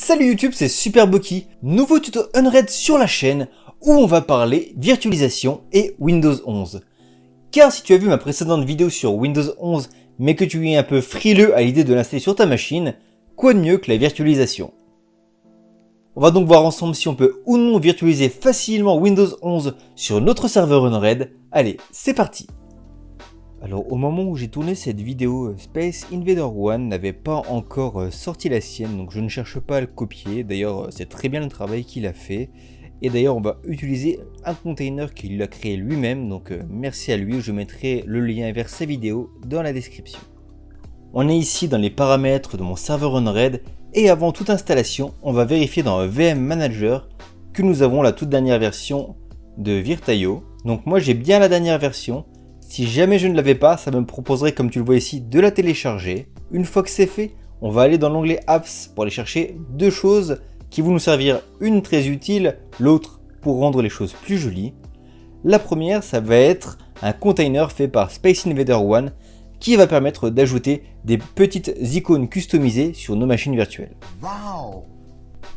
Salut YouTube, c'est Superboki, nouveau tuto Unread sur la chaîne où on va parler virtualisation et Windows 11. Car si tu as vu ma précédente vidéo sur Windows 11 mais que tu es un peu frileux à l'idée de l'installer sur ta machine, quoi de mieux que la virtualisation? On va donc voir ensemble si on peut ou non virtualiser facilement Windows 11 sur notre serveur Unread. Allez, c'est parti! Alors au moment où j'ai tourné cette vidéo, Space Invader 1 n'avait pas encore sorti la sienne, donc je ne cherche pas à le copier. D'ailleurs c'est très bien le travail qu'il a fait. Et d'ailleurs on va utiliser un container qu'il a créé lui-même, donc merci à lui. Je mettrai le lien vers sa vidéo dans la description. On est ici dans les paramètres de mon serveur Unread, et avant toute installation, on va vérifier dans VM Manager que nous avons la toute dernière version de Virtio. Donc moi j'ai bien la dernière version. Si jamais je ne l'avais pas, ça me proposerait, comme tu le vois ici, de la télécharger. Une fois que c'est fait, on va aller dans l'onglet Apps pour aller chercher deux choses qui vont nous servir, une très utile, l'autre pour rendre les choses plus jolies. La première, ça va être un container fait par Space Invader 1 qui va permettre d'ajouter des petites icônes customisées sur nos machines virtuelles. Wow.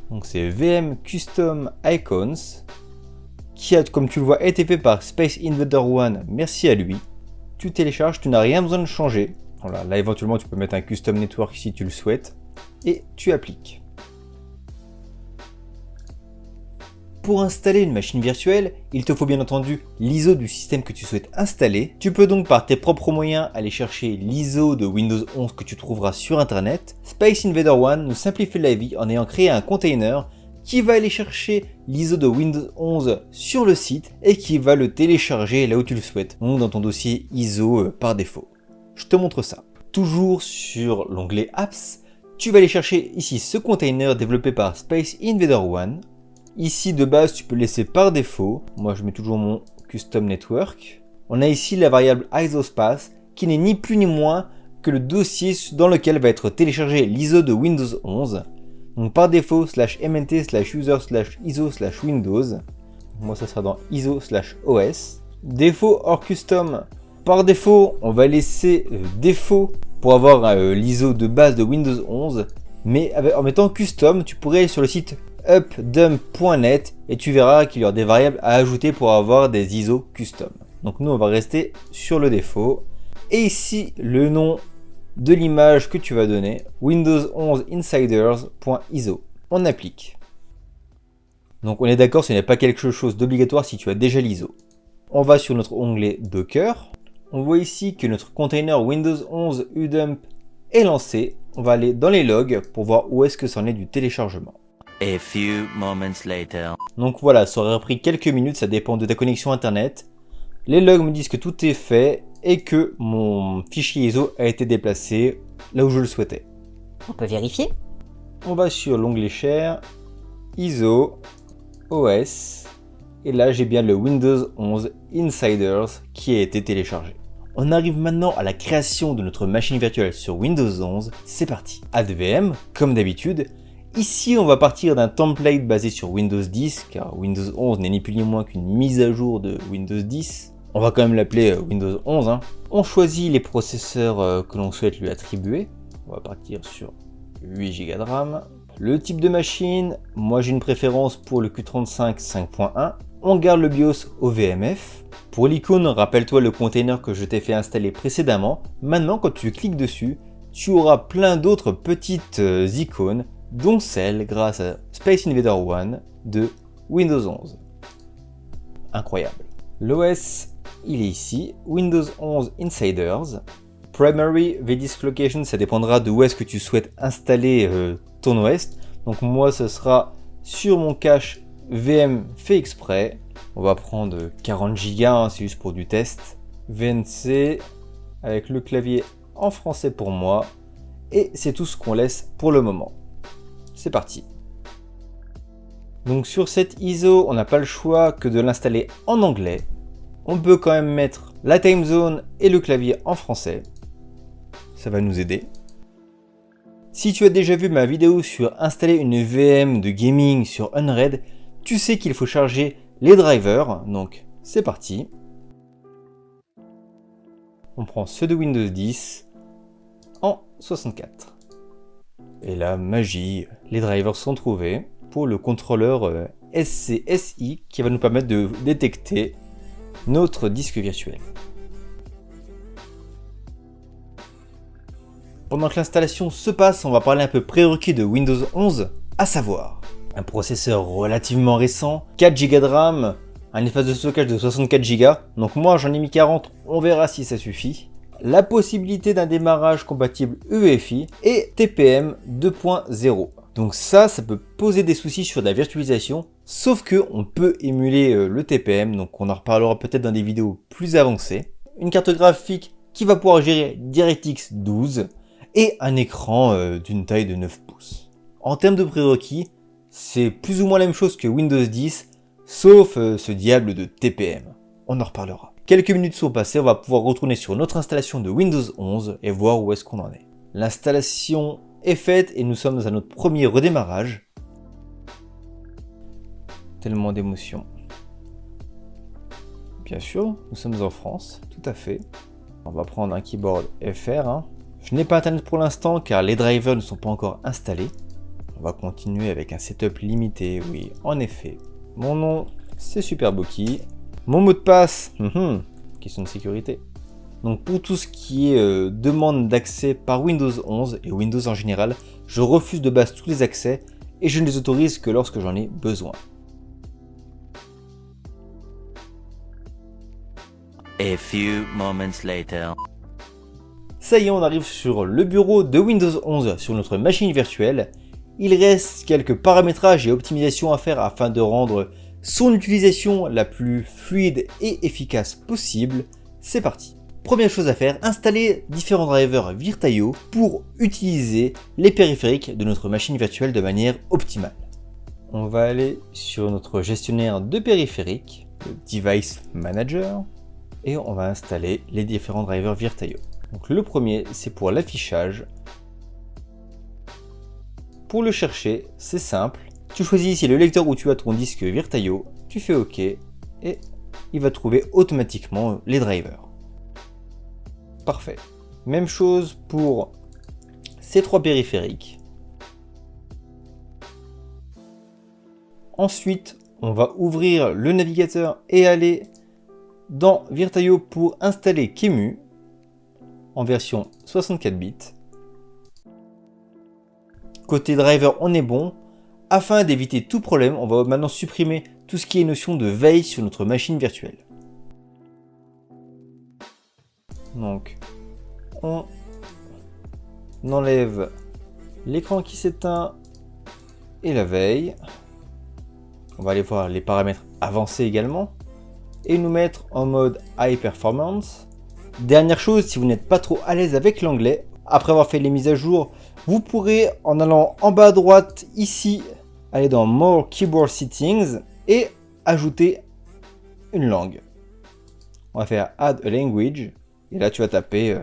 Donc c'est VM Custom Icons, qui a, comme tu le vois, été fait par Space Invader 1, merci à lui. Tu télécharges, tu n'as rien besoin de changer. Voilà, là éventuellement tu peux mettre un custom network si tu le souhaites. Et tu appliques. Pour installer une machine virtuelle, il te faut bien entendu l'ISO du système que tu souhaites installer. Tu peux donc par tes propres moyens aller chercher l'ISO de Windows 11 que tu trouveras sur internet. Space Invader 1 nous simplifie la vie en ayant créé un container qui va aller chercher l'ISO de Windows 11 sur le site et qui va le télécharger là où tu le souhaites, donc dans ton dossier ISO par défaut. Je te montre ça. Toujours sur l'onglet Apps, tu vas aller chercher ici ce container développé par Space Invader 1. Ici de base tu peux le laisser par défaut, moi je mets toujours mon Custom Network. On a ici la variable ISOspace qui n'est ni plus ni moins que le dossier dans lequel va être téléchargé l'ISO de Windows 11. Donc par défaut /mt/user/iso/windows. Moi ça sera dans iso/os. Défaut hors custom. Par défaut on va laisser défaut pour avoir l'ISO de base de Windows 11. Mais en mettant custom tu pourrais aller sur le site updump.net et tu verras qu'il y aura des variables à ajouter pour avoir des ISO custom. Donc nous on va rester sur le défaut. Et ici le nom de l'image que tu vas donner, Windows 11 Insiders.iso. On applique. Donc on est d'accord, ce n'est pas quelque chose d'obligatoire si tu as déjà l'ISO. On va sur notre onglet Docker. On voit ici que notre container Windows 11 udump est lancé. On va aller dans les logs pour voir où est-ce que c'en est du téléchargement. A few moments later. Donc voilà, ça aurait pris quelques minutes, ça dépend de ta connexion internet. Les logs me disent que tout est fait et que mon fichier ISO a été déplacé là où je le souhaitais. On peut vérifier? On va sur l'onglet Share, ISO, OS, et là j'ai bien le Windows 11 Insiders qui a été téléchargé. On arrive maintenant à la création de notre machine virtuelle sur Windows 11, c'est parti. Add VM, comme d'habitude. Ici on va partir d'un template basé sur Windows 10, car Windows 11 n'est ni plus ni moins qu'une mise à jour de Windows 10. On va quand même l'appeler Windows 11. On choisit les processeurs que l'on souhaite lui attribuer. On va partir sur 8 Go de RAM. Le type de machine, moi j'ai une préférence pour le Q35 5.1. On garde le BIOS au VMF. Pour l'icône, rappelle-toi le container que je t'ai fait installer précédemment. Maintenant quand tu cliques dessus, tu auras plein d'autres petites icônes, dont celle grâce à Space Invader 1 de Windows 11. Incroyable. L'OS, il est ici, Windows 11 Insiders. Primary VDisk Location, ça dépendra de où est-ce que tu souhaites installer ton OS. Donc moi, ce sera sur mon cache VM fait exprès. On va prendre 40 Go, c'est juste pour du test. VNC, avec le clavier en français pour moi. Et c'est tout ce qu'on laisse pour le moment. C'est parti. Donc sur cette ISO, on n'a pas le choix que de l'installer en anglais. On peut quand même mettre la time zone et le clavier en français. Ça va nous aider. Si tu as déjà vu ma vidéo sur installer une VM de gaming sur Unread, tu sais qu'il faut charger les drivers. Donc c'est parti. On prend ceux de Windows 10 en 64. Et la magie, les drivers sont trouvés pour le contrôleur SCSI qui va nous permettre de détecter notre disque virtuel. Pendant que l'installation se passe, on va parler un peu prérequis de Windows 11, à savoir un processeur relativement récent, 4 Go de RAM, un espace de stockage de 64 Go, donc moi j'en ai mis 40, on verra si ça suffit. La possibilité d'un démarrage compatible UEFI et TPM 2.0. Donc ça peut poser des soucis sur la virtualisation, sauf que on peut émuler le TPM, donc on en reparlera peut-être dans des vidéos plus avancées. Une carte graphique qui va pouvoir gérer DirectX 12 et un écran d'une taille de 9 pouces. En termes de prérequis, c'est plus ou moins la même chose que Windows 10, sauf ce diable de TPM. On en reparlera. Quelques minutes sont passées, on va pouvoir retourner sur notre installation de Windows 11 et voir où est-ce qu'on en est. L'installation est faite et nous sommes à notre premier redémarrage. Tellement d'émotions. Bien sûr, nous sommes en France, tout à fait. On va prendre un keyboard FR. Je n'ai pas internet pour l'instant car les drivers ne sont pas encore installés. On va continuer avec un setup limité, oui, en effet. Mon nom, c'est Superboki. Mon mot de passe, question de sécurité. Donc pour tout ce qui est demande d'accès par Windows 11 et Windows en général, je refuse de base tous les accès et je ne les autorise que lorsque j'en ai besoin. A few moments later. Ça y est, on arrive sur le bureau de Windows 11 sur notre machine virtuelle. Il reste quelques paramétrages et optimisations à faire afin de rendre son utilisation la plus fluide et efficace possible. C'est parti. Première chose à faire, installer différents drivers Virtaio pour utiliser les périphériques de notre machine virtuelle de manière optimale. On va aller sur notre gestionnaire de périphériques, le Device Manager, et on va installer les différents drivers Virtaio. Donc le premier, c'est pour l'affichage. Pour le chercher, c'est simple. Tu choisis ici le lecteur où tu as ton disque Virtaio, tu fais OK et il va trouver automatiquement les drivers. Parfait. Même chose pour ces trois périphériques. Ensuite, on va ouvrir le navigateur et aller dans Virtaio pour installer QEMU en version 64 bits. Côté driver, on est bon. Afin d'éviter tout problème, on va maintenant supprimer tout ce qui est notion de veille sur notre machine virtuelle. Donc, on enlève l'écran qui s'éteint et la veille. On va aller voir les paramètres avancés également et nous mettre en mode High Performance. Dernière chose, si vous n'êtes pas trop à l'aise avec l'anglais, après avoir fait les mises à jour, vous pourrez, en allant en bas à droite ici, aller dans More Keyboard Settings et ajouter une langue. On va faire Add a Language et là tu vas taper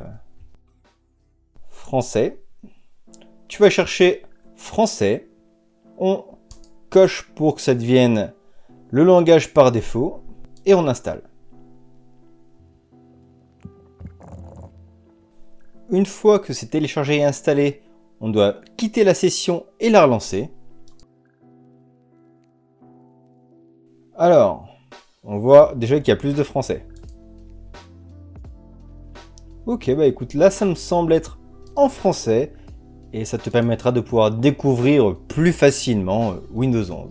français. Tu vas chercher français. On coche pour que ça devienne le langage par défaut et on installe. Une fois que c'est téléchargé et installé, on doit quitter la session et la relancer. Alors, on voit déjà qu'il y a plus de français. Ok, bah écoute, là ça me semble être en français et ça te permettra de pouvoir découvrir plus facilement Windows 11.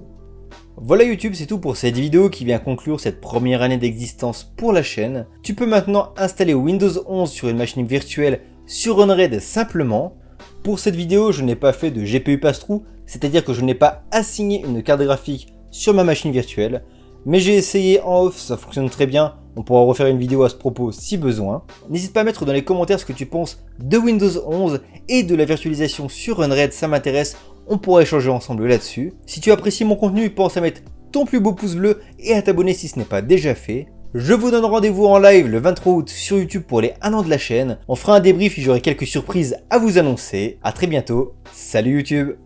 Voilà YouTube, c'est tout pour cette vidéo qui vient conclure cette première année d'existence pour la chaîne. Tu peux maintenant installer Windows 11 sur une machine virtuelle sur Unread simplement. Pour cette vidéo, je n'ai pas fait de GPU pass-through, c'est-à-dire que je n'ai pas assigné une carte graphique sur ma machine virtuelle, mais j'ai essayé en off, ça fonctionne très bien, on pourra refaire une vidéo à ce propos si besoin. N'hésite pas à mettre dans les commentaires ce que tu penses de Windows 11 et de la virtualisation sur Unread, ça m'intéresse, on pourra échanger ensemble là-dessus. Si tu apprécies mon contenu, pense à mettre ton plus beau pouce bleu et à t'abonner si ce n'est pas déjà fait. Je vous donne rendez-vous en live le 23 août sur YouTube pour les 1 an de la chaîne. On fera un débrief et j'aurai quelques surprises à vous annoncer. A très bientôt, salut YouTube!